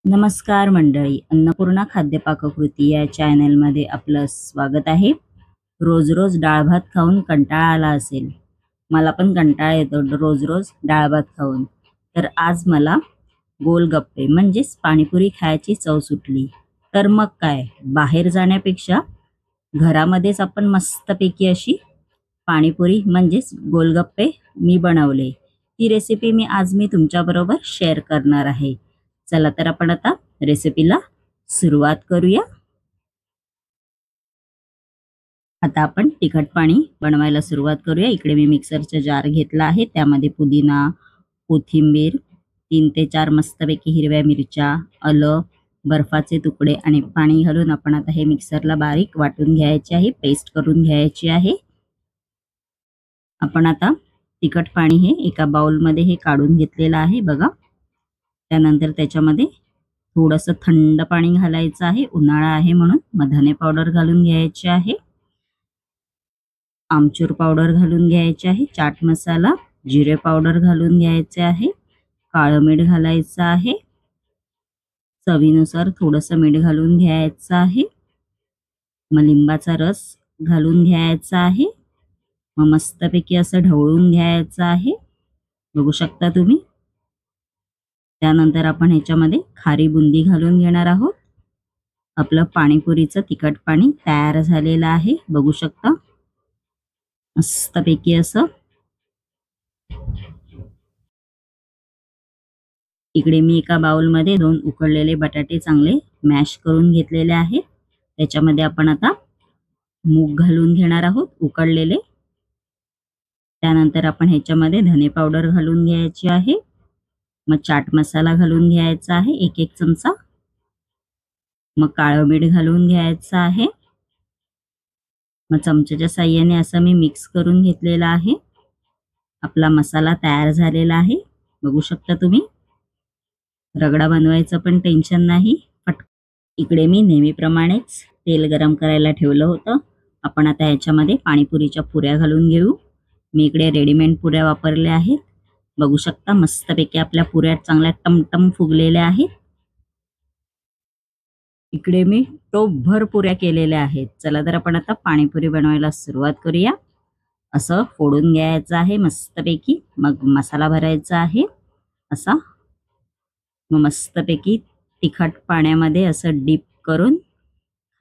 नमस्कार मंडळी, अन्नपूर्णा खाद्य पाककृती या चॅनलमध्ये आपलं स्वागत आहे. रोज रोज डाळ भात खाऊन कंटाळा आला असेल. मला पण कंटाळा येतो रोज रोज डाळ भात खाऊन. तर आज मला गोलगप्पे म्हणजेच पाणीपुरी खायची चव सुटली. तर मग काय, बाहेर जाण्यापेक्षा घरामध्येच आपण मस्तपैकी अशी पाणीपुरी म्हणजेच गोलगप्पे मी बनवले. ती रेसिपी आज मी तुमच्याबरोबर शेअर करणार आहे. चला तर आपण आता रेसिपीला सुरुवात करूया. आता आपण तिखट पाणी बनवायला सुरुवात करूया. इकडे मी मिक्सरचा जार घेतला आहे. त्यामध्ये पुदिना, कोथिंबीर, 3 ते 4 मस्तपैकी हिरव्या मिरच्या, आलं, बर्फाचे तुकडे आणि पाणी घालून आपण आता हे मिक्सरला बारीक वाटून घ्यायचे आहे, पेस्ट करून घ्यायची आहे. आपण आता तिखट पाणी हे एका बाउलमध्ये हे काढून घेतलेलं आहे बघा. त्यानंतर त्याच्यामध्ये थोडंसं थंड पाणी घालायचं आहे. उन्हाळा आहे म्हणून धने पावडर घालून घ्यायची आहे, आमचूर पावडर घालून घ्यायची आहे, चाट मसाला, जिरे पावडर घालून घ्यायचे आहे, काळं मीठ घालायचं आहे, चवीनुसार थोडंसं मीठ घालून घ्यायचं आहे, मग लिंबाचा रस घालून घ्यायचा आहे. मग मस्तपैकी असं ढवळून घ्यायचं आहे, बघू शकता तुम्ही. त्यानंतर आपण ह्याच्यामध्ये खारी बुंदी घालून घेणार आहोत. आपलं पाणीपुरीचं तिखट पाणी तयार झालेलं आहे, बघू शकता. मस्तपैकी असं. इकडे मी एका बाउलमध्ये 2 उकडलेले बटाटे चांगले मॅश करून घेतलेले आहेत. त्याच्यामध्ये आपण आता मूग घालून घेणार आहोत उकडलेले. त्यानंतर आपण ह्याच्यामध्ये धने पावडर घालून घ्यायची आहे, मग चाट मसाला घालून घ्यायचा आहे 1-1 चमचा, मग काळं मीठ घालून घ्यायचं आहे. मग चमच्याच्या साहाय्याने असं मी मिक्स करून घेतलेला आहे. आपला मसाला तयार झालेला आहे, बघू शकता तुम्ही. रगडा बनवायचं पण टेन्शन नाही. इकडे मी नेहमीप्रमाणेच तेल गरम करायला ठेवलं होतं. आपण आता ह्याच्यामध्ये पाणीपुरीच्या पुऱ्या घालून घेऊ. मी इकडे रेडीमेड पुऱ्या वापरल्या आहेत, बघू शकता. मस्तपैकी आपल्या पुऱ्या चांगल्या टमटम फुगलेल्या आहेत. इकडे मी टोपभर पुऱ्या केलेल्या आहेत. चला तर आपण आता पाणीपुरी बनवायला सुरुवात करूया. असं फोडून घ्यायचं आहे मस्तपैकी, मग मसाला भरायचा आहे असा. मग मस्तपैकी तिखट पाण्यामध्ये असं डीप करून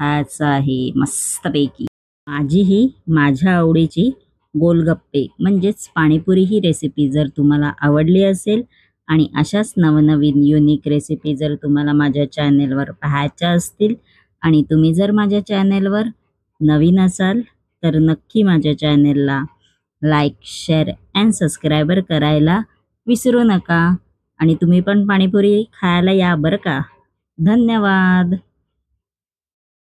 खायचं आहे मस्तपैकी. माझ्या आवडीची गोलगप्पे म्हणजेच पाणीपुरी ही रेसिपी जर तुम्हाला आवडली असेल आणि अशाच नवनवीन युनिक रेसिपी जर तुम्हाला माझ्या चॅनेलवर पाहायच्या असतील आणि तुम्ही जर माझ्या चॅनेलवर नवीन असाल तर नक्की माझ्या चॅनेलला लाईक, शेअर अँड सबस्क्राईबर करायला विसरू नका. आणि तुम्ही पण पाणीपुरी खायला या बरं का. धन्यवाद.